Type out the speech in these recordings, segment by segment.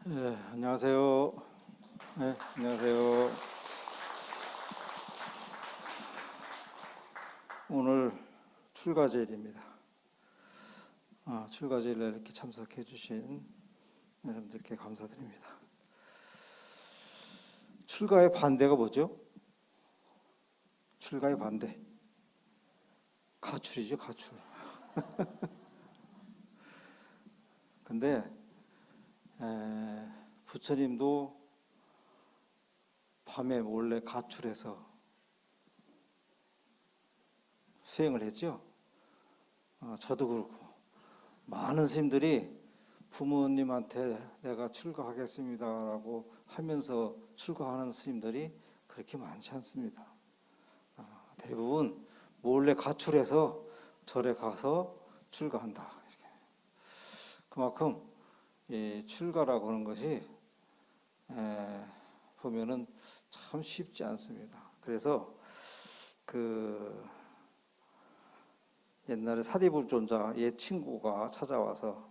안녕하세요. 안녕하세요. 오늘 출가제일입니다. 출가제일에 이렇게 참석해 주신 여러분들께 감사드립니다. 출가의 반대가 뭐죠? 출가의 반대. 가출이죠, 가출. 근데 부처님도 밤에 몰래 가출해서 수행을 했죠. 저도 그렇고 많은 스님들이 부모님한테 내가 출가하겠습니다라고 하면서 출가하는 스님들이 그렇게 많지 않습니다. 대부분 몰래 가출해서 절에 가서 출가한다. 이렇게. 그만큼 출가라고 하는 것이 보면은 참 쉽지 않습니다. 그래서 옛날에 사리불존자 옛 친구가 찾아와서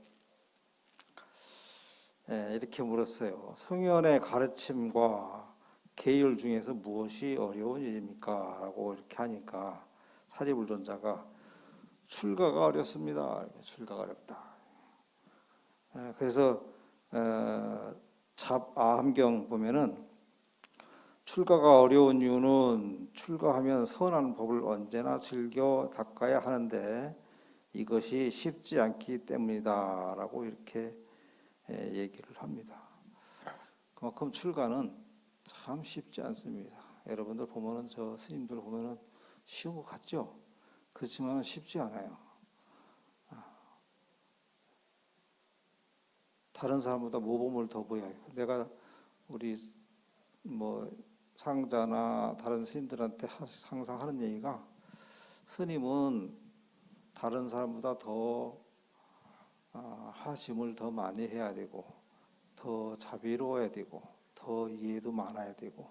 이렇게 물었어요. 성현의 가르침과 계율 중에서 무엇이 어려운 일입니까? 라고 이렇게 하니까 사리불존자가 출가가 어렵습니다. 출가가 어렵다. 그래서 잡아함경 보면은 출가가 어려운 이유는 출가하면 선한 법을 언제나 즐겨 닦아야 하는데 이것이 쉽지 않기 때문이다 라고 이렇게 얘기를 합니다. 그만큼 출가는 참 쉽지 않습니다. 여러분들 보면은 저 스님들 보면은 쉬운 것 같죠? 그렇지만 쉽지 않아요. 다른 사람보다 모범을 더 보여요. 내가 우리 상자나 다른 스님들한테 항상 하는 얘기가 스님은 다른 사람보다 더 하심을 더 많이 해야 되고 더 자비로워야 되고 더 이해도 많아야 되고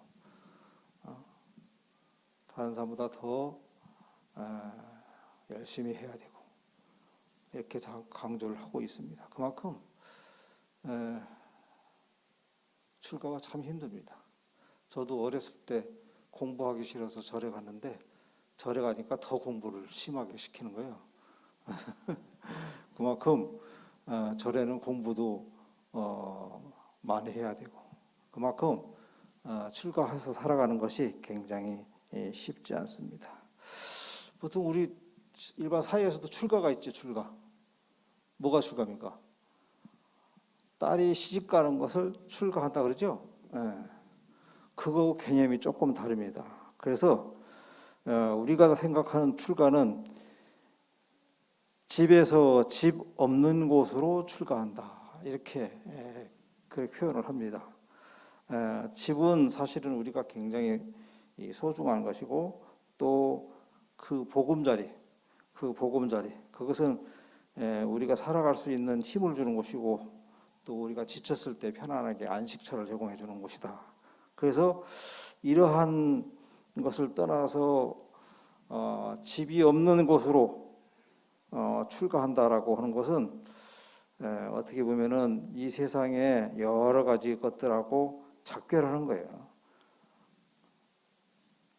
다른 사람보다 더 열심히 해야 되고 이렇게 강조를 하고 있습니다. 그만큼 출가가 참 힘듭니다. 저도 어렸을 때 공부하기 싫어서 절에 갔는데 절에 가니까 더 공부를 심하게 시키는 거예요. 그만큼 절에는 공부도 많이 해야 되고 그만큼 출가해서 살아가는 것이 굉장히 쉽지 않습니다. 보통 우리 일반 사회에서도 출가가 있죠. 출가. 뭐가 출가입니까? 딸이 시집 가는 것을 출가한다 그러죠. 그거 개념이 조금 다릅니다. 그래서 우리가 생각하는 출가는 집에서 집 없는 곳으로 출가한다 이렇게 그렇게 표현을 합니다. 집은 사실은 우리가 굉장히 소중한 것이고 또 그 보금자리 그것은 우리가 살아갈 수 있는 힘을 주는 곳이고 또 우리가 지쳤을 때 편안하게 안식처를 제공해 주는 곳이다. 그래서 이러한 것을 떠나서 집이 없는 곳으로 출가한다라고 하는 것은 어떻게 보면은 이 세상의 여러 가지 것들하고 작별하는 거예요.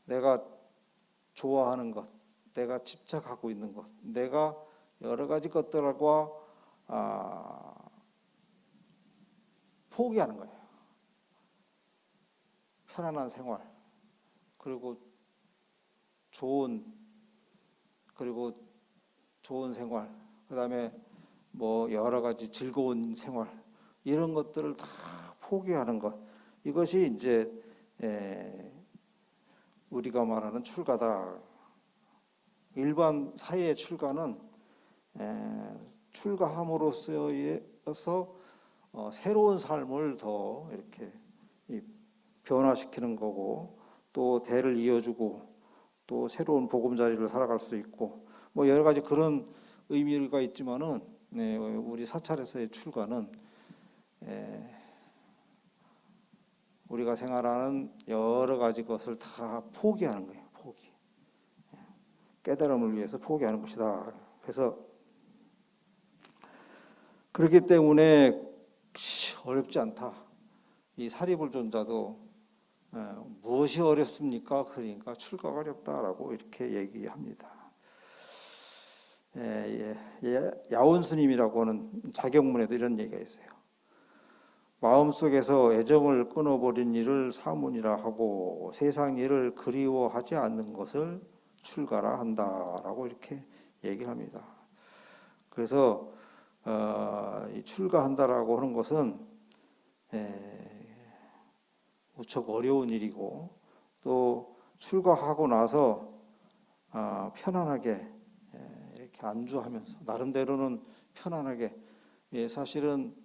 내가 좋아하는 것, 내가 집착하고 있는 것, 내가 여러 가지 것들과 포기하는 거예요. 편안한 생활, 그리고 좋은 생활, 그다음에 여러 가지 즐거운 생활 이런 것들을 다 포기하는 것 이것이 이제 우리가 말하는 출가다. 일반 사회의 출가는 출가함으로써 새로운 삶을 더 이렇게 변화시키는 거고 또 대를 이어주고 또 새로운 보금자리를 살아갈 수 있고 여러 가지 그런 의미가 있지만은 우리 사찰에서의 출가는 우리가 생활하는 여러 가지 것을 다 포기하는 거예요. 포기. 깨달음을 위해서 포기하는 것이다. 그래서 그렇기 때문에 어렵지 않다. 이 사리불존자도 무엇이 어렵습니까? 그러니까 출가가 어렵다라고 이렇게 얘기합니다. 야온스님이라고 하는 자경문에도 이런 얘기가 있어요. 마음속에서 애정을 끊어버린 일을 사문이라 하고 세상 일을 그리워하지 않는 것을 출가라 한다라고 이렇게 얘기를 합니다. 그래서 이 출가한다라고 하는 것은 무척 어려운 일이고 또 출가하고 나서 편안하게 이렇게 안주하면서 나름대로는 편안하게 사실은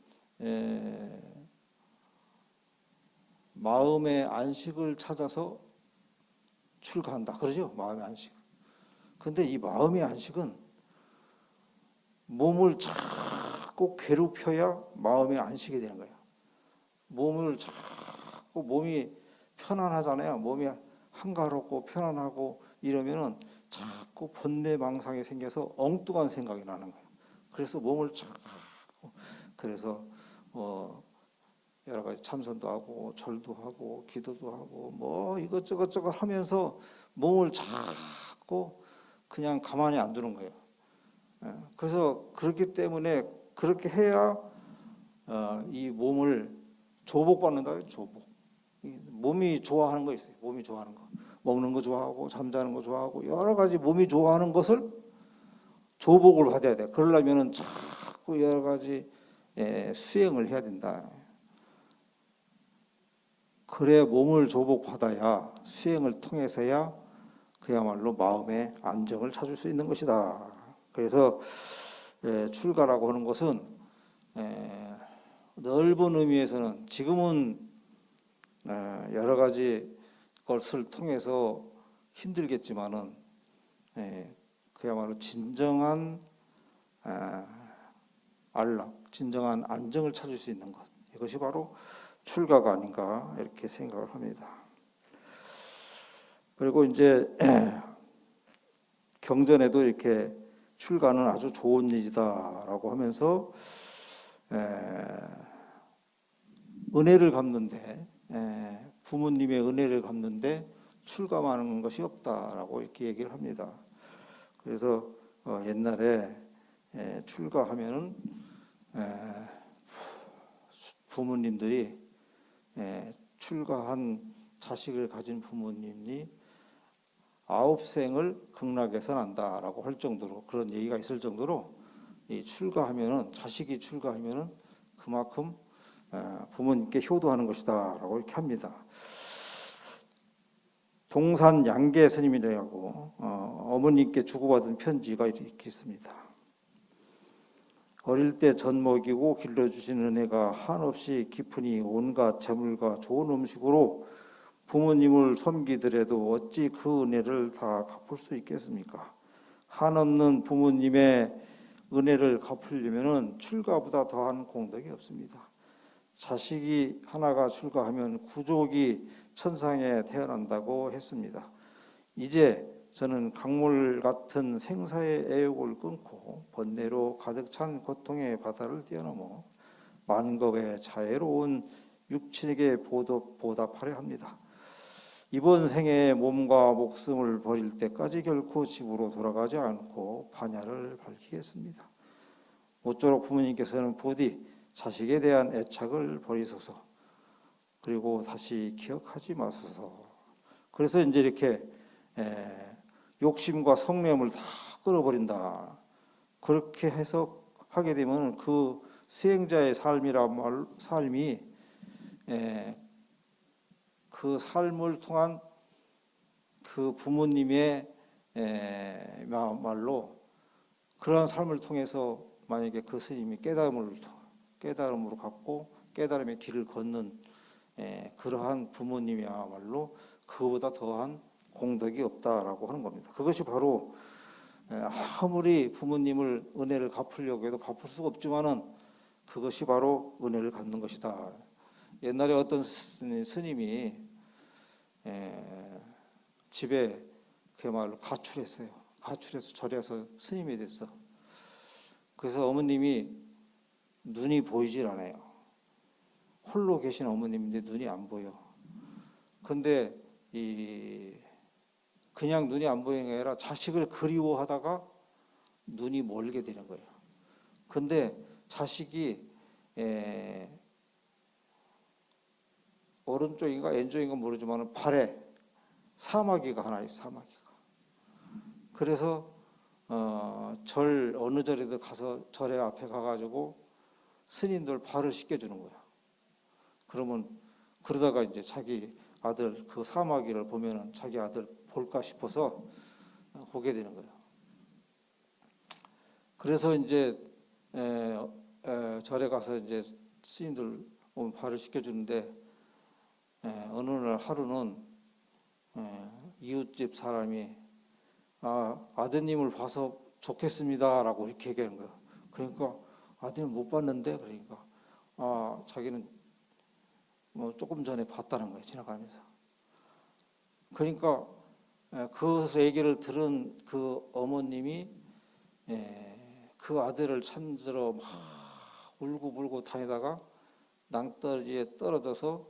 마음의 안식을 찾아서 출가한다. 그러죠? 마음의 안식. 근데 이 마음의 안식은 몸을 자꾸 괴롭혀야 마음의 안식이 되는 거예요. 몸을 자꾸 몸이 편안하잖아요. 몸이 한가롭고 편안하고 이러면은 자꾸 번뇌망상이 생겨서 엉뚱한 생각이 나는 거예요. 그래서 몸을 자꾸 그래서 여러 가지 참선도 하고 절도 하고 기도도 하고 뭐 이것저것 하면서 몸을 자꾸 그냥 가만히 안 두는 거예요. 그래서 그렇기 때문에 그렇게 해야 이 몸을 조복받는다. 조복. 몸이 좋아하는 거 있어요. 몸이 좋아하는 거. 먹는 거 좋아하고 잠자는 거 좋아하고 여러 가지 몸이 좋아하는 것을 조복을 받아야 돼. 그러려면은 자꾸 여러 가지 수행을 해야 된다. 그래 몸을 조복받아야 수행을 통해서야 그야말로 마음의 안정을 찾을 수 있는 것이다. 그래서 출가라고 하는 것은 넓은 의미에서는 지금은 여러 가지 것을 통해서 힘들겠지만은 그야말로 진정한 안락, 진정한 안정을 찾을 수 있는 것, 이것이 바로 출가가 아닌가 이렇게 생각을 합니다. 그리고 이제 경전에도 이렇게 출가는 아주 좋은 일이다라고 하면서 은혜를 갚는데 부모님의 은혜를 갚는데 출가하는 것이 없다라고 이렇게 얘기를 합니다. 그래서 옛날에 출가하면은 부모님들이 출가한 자식을 가진 부모님이 9생을 극락에서 난다라고 할 정도로 그런 얘기가 있을 정도로 이 출가하면은 자식이 출가하면은 그만큼 부모님께 효도하는 것이다라고 이렇게 합니다. 동산 양계 스님이라고 어머님께 주고받은 편지가 이렇게 있습니다. 어릴 때 젖 먹이고 길러주신 은혜가 한없이 깊으니 온갖 재물과 좋은 음식으로 부모님을 섬기더라도 어찌 그 은혜를 다 갚을 수 있겠습니까? 한없는 부모님의 은혜를 갚으려면 출가보다 더한 공덕이 없습니다. 자식이 하나가 출가하면 구족이 천상에 태어난다고 했습니다. 이제 저는 강물 같은 생사의 애욕을 끊고 번뇌로 가득 찬 고통의 바다를 뛰어넘어 만겁의 자애로운 육친에게 보답하려 합니다. 이번 생에 몸과 목숨을 버릴 때까지 결코 집으로 돌아가지 않고 반야를 밝히겠습니다. 모쪼록 부모님께서는 부디 자식에 대한 애착을 버리소서. 그리고 다시 기억하지 마소서. 그래서 이제 이렇게 욕심과 성냄을 다 끊어버린다. 그렇게 해서 하게 되면 그 수행자의 삶이 그 삶을 통한 그 부모님의 말로 그러한 삶을 통해서 만약에 그 스님이 깨달음으로 갖고 깨달음의 길을 걷는 그러한 부모님이야말로 그보다 더한 공덕이 없다라고 하는 겁니다. 그것이 바로 아무리 부모님을 은혜를 갚으려고 해도 갚을 수가 없지만은 그것이 바로 은혜를 갚는 것이다. 옛날에 어떤 스님이 집에 그야말로 가출했어요. 가출해서 절에서 스님이 됐어. 그래서 어머님이 눈이 보이질 않아요. 홀로 계신 어머님인데 눈이 안 보여. 근데 그냥 눈이 안 보이는 게 아니라 자식을 그리워하다가 눈이 멀게 되는 거예요. 근데 자식이 오른쪽인가 왼쪽인가 모르지만 발에 사마귀가 하나 있어요. 사마귀가. 그래서 어느 절에도 가서 절에 앞에 가가지고 스님들 발을 씻겨주는 거야. 그러다가 이제 자기 아들 그 사마귀를 보면은 자기 아들 볼까 싶어서 보게 되는 거예요. 그래서 이제 절에 가서 이제 스님들 오면 발을 씻겨주는데 어느 날 하루는 이웃집 사람이 아드님을 봐서 좋겠습니다라고 이렇게 얘기하는 거예요. 그러니까 아드님 못 봤는데 그러니까 자기는 뭐 조금 전에 봤다는 거예요. 지나가면서. 그러니까 그 얘기를 들은 그 어머님이 그 아들을 찾으러 막 울고불고 다니다가 낭떠러지에 떨어져서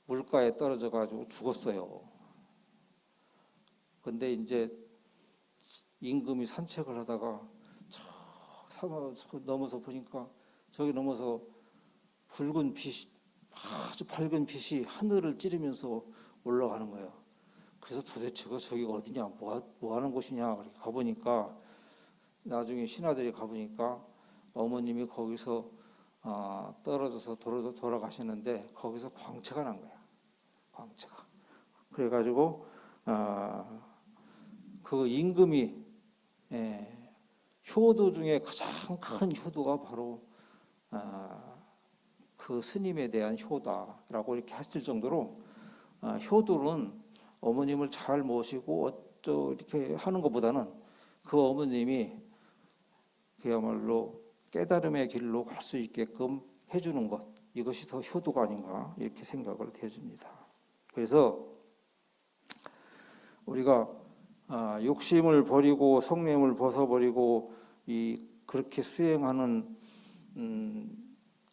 물가에 떨어져 가지고 죽었어요. 근데 이제 임금이 산책을 하다가 사막 넘어서 보니까 저기 넘어서 붉은 빛이 아주 밝은 빛이 하늘을 찌르면서 올라가는 거예요. 그래서 도대체 저기가 어디냐, 뭐 하는 곳이냐 가보니까 나중에 신하들이 가보니까 어머님이 거기서 떨어져서 돌아가시는데 거기서 광채가 난 거야. 광채가. 그래가지고 그 임금이 효도 중에 가장 큰 효도가 바로 그 스님에 대한 효다라고 이렇게 했을 정도로 효도는 어머님을 잘 모시고 이렇게 하는 것보다는 그 어머님이 그야말로 깨달음의 길로 갈 수 있게끔 해주는 것, 이것이 더 효도가 아닌가 이렇게 생각을 해줍니다. 그래서 우리가 욕심을 버리고 성냄을 벗어버리고 그렇게 수행하는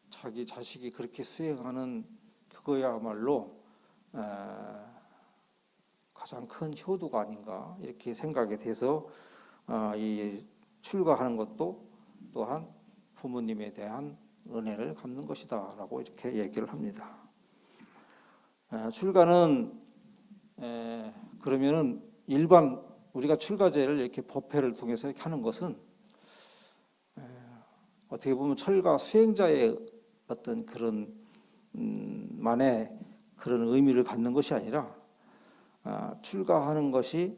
자기 자식이 그렇게 수행하는 그거야말로 가장 큰 효도가 아닌가 이렇게 생각이 돼서 이 출가하는 것도 또한 부모님에 대한 은혜를 갚는 것이다라고 이렇게 얘기를 합니다. 출가는 그러면은 일반 우리가 출가제를 이렇게 법회를 통해서 이렇게 하는 것은 어떻게 보면 철가 수행자의 어떤 그런 만의 그런 의미를 갖는 것이 아니라 출가하는 것이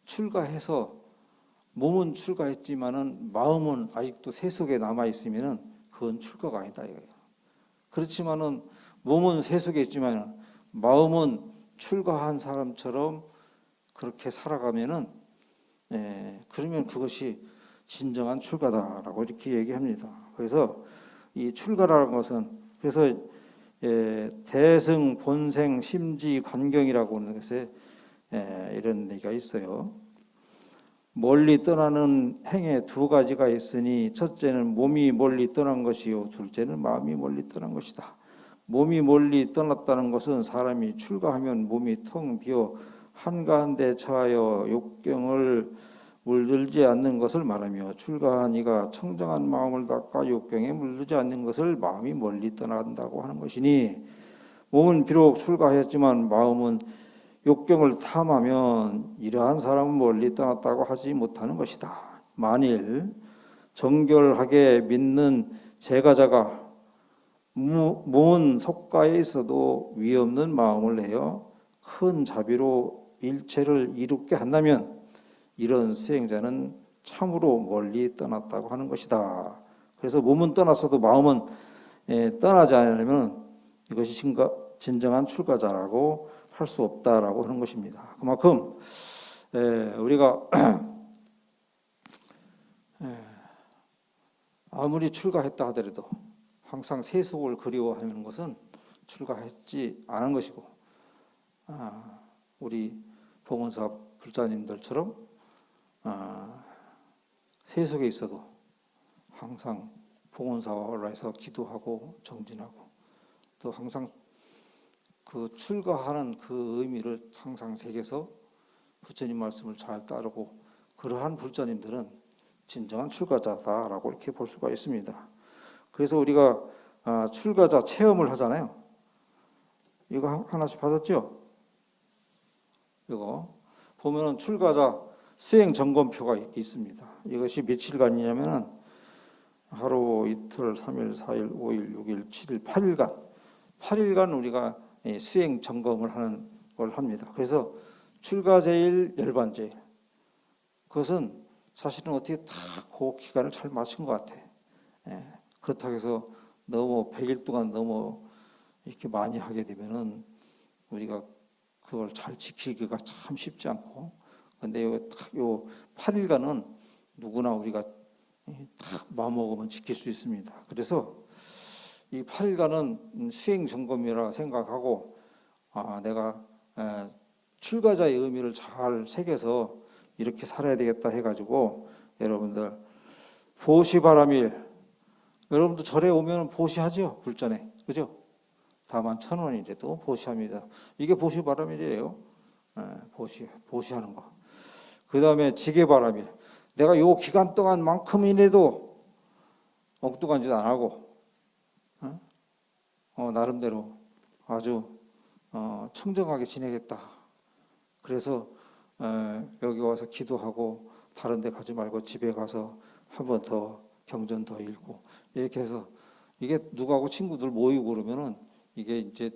출가해서 몸은 출가했지만은 마음은 아직도 세속에 남아 있으면은 그건 출가가 아니다 이거예요. 그렇지만은 몸은 세속에 있지만은 마음은 출가한 사람처럼 그렇게 살아가면은 그러면 그것이 진정한 출가다라고 이렇게 얘기합니다. 그래서 이 출가라는 것은 그래서 대승, 본생, 심지, 관경이라고 하는 것에 이런 얘기가 있어요. 멀리 떠나는 행에 두 가지가 있으니 첫째는 몸이 멀리 떠난 것이요 둘째는 마음이 멀리 떠난 것이다. 몸이 멀리 떠났다는 것은 사람이 출가하면 몸이 텅 비어 한가한데 처하여 욕경을 물들지 않는 것을 말하며 출가한 이가 청정한 마음을 닦아 욕경에 물들지 않는 것을 마음이 멀리 떠난다고 하는 것이니 몸은 비록 출가하였지만 마음은 욕경을 탐하면 이러한 사람은 멀리 떠났다고 하지 못하는 것이다. 만일 정결하게 믿는 제가자가 몸은 속가에 있어도 위없는 마음을 내어 큰 자비로 일체를 이롭게 한다면 이런 수행자는 참으로 멀리 떠났다고 하는 것이다. 그래서 몸은 떠났어도 마음은 떠나지 않으면 이것이 진정한 출가자라고 할 수 없다라고 하는 것입니다. 그만큼 우리가 아무리 출가했다 하더라도 항상 세속을 그리워하는 것은 출가했지 않은 것이고 우리 봉헌사 불자님들처럼 세속에 있어도 항상 봉헌사와 해서 기도하고 정진하고 또 항상 그 출가하는 그 의미를 항상 새겨서 부처님 말씀을 잘 따르고 그러한 불자님들은 진정한 출가자다라고 이렇게 볼 수가 있습니다. 그래서 우리가 출가자 체험을 하잖아요. 이거 하나씩 받았죠? 이거 보면은 출가자 수행 점검표가 있습니다. 이것이 며칠간이냐면은 하루, 이틀, 3일, 4일, 5일, 6일, 7일, 8일간 우리가 수행 점검을 하는 걸 합니다. 그래서 출가제일, 열반제일 그것은 사실은 어떻게 다 그 기간을 잘 맞춘 것 같아. 그렇다고 해서 너무 100일 동안 너무 이렇게 많이 하게 되면은 우리가 그걸 잘 지키기가 참 쉽지 않고, 근데 요 8일간은 누구나 우리가 딱 마음먹으면 지킬 수 있습니다. 그래서 이 8일간은 수행 점검이라 생각하고 내가 출가자의 의미를 잘 새겨서 이렇게 살아야 되겠다 해가지고 여러분들 보시바람일, 여러분들 절에 오면 보시하죠. 불전에, 그죠? 다만 1,000원이라도 보시합니다. 이게 보시바람일이에요. 보시하는 거. 그 다음에 지게바람일, 내가 요 기간 동안만큼이라도 엉뚱한 짓 안 하고 나름대로 아주 청정하게 지내겠다. 그래서 여기 와서 기도하고 다른 데 가지 말고 집에 가서 한 번 더 경전 더 읽고 이렇게 해서, 이게 누구하고 친구들 모이고 그러면은 이게 이제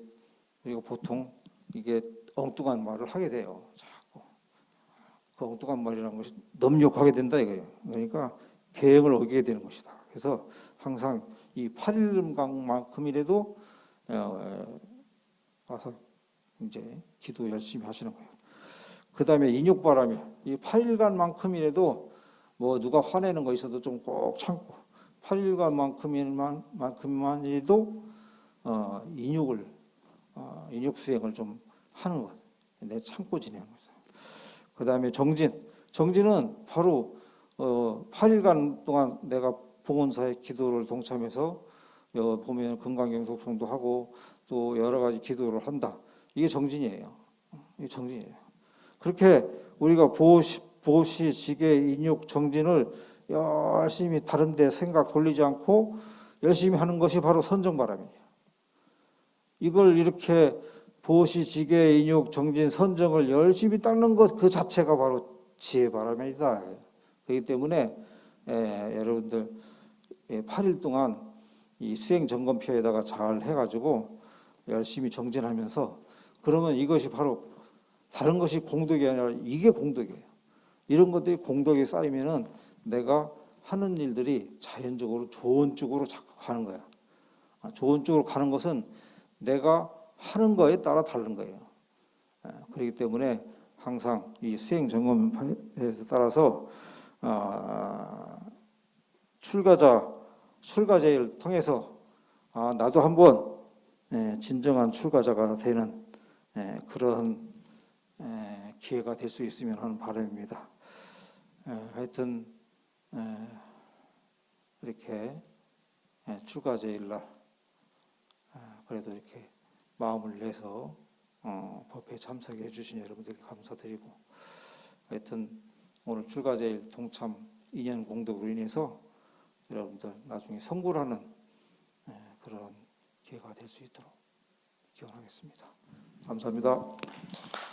우리가 보통 이게 엉뚱한 말을 하게 돼요. 자꾸 그 엉뚱한 말이라는 것이 넘욕하게 된다 이거예요. 그러니까 계획을 어기게 되는 것이다. 그래서 항상 이 8일간만큼이라도 와서 이제 기도 열심히 하시는 거예요. 그 다음에 인육바람이, 이 8일간만큼이라도 뭐 누가 화내는 거 있어도 좀 꼭 참고 8일간만큼만이라도 인육 수행을 좀 하는 것, 내 참고 지내는 거죠. 그 다음에 정진은 바로 8일간 동안 내가 봉헌사의 기도를 동참해서 보면 금강경속성도 하고 또 여러 가지 기도를 한다. 이게 정진이에요. 이게 정진이에요. 그렇게 우리가 보시, 지계, 인육, 정진을 열심히 다른 데 생각 돌리지 않고 열심히 하는 것이 바로 선정바람이에요. 이걸 이렇게 보시, 지계, 인육, 정진, 선정을 열심히 닦는 것 그 자체가 바로 지혜바람이다. 그렇기 때문에 여러분들 8일 동안 이 수행 점검표에다가 잘 해가지고 열심히 정진하면서, 그러면 이것이 바로 다른 것이 공덕이 아니라 이게 공덕이에요. 이런 것들이 공덕이 쌓이면은 내가 하는 일들이 자연적으로 좋은 쪽으로 자꾸 가는 거야. 좋은 쪽으로 가는 것은 내가 하는 거에 따라 다른 거예요. 그렇기 때문에 항상 이 수행 점검에 따라서 출가제를 통해서 나도 한번 진정한 출가자가 되는 그런 기회가 될 수 있으면 하는 바람입니다. 하여튼 이렇게 출가제일날 그래도 이렇게 마음을 내서 법회에 참석해 주신 여러분들께 감사드리고, 하여튼 오늘 출가제일 동참 인연 공덕으로 인해서 여러분들 나중에 성불하는 그런 기회가 될 수 있도록 기원하겠습니다. 감사합니다.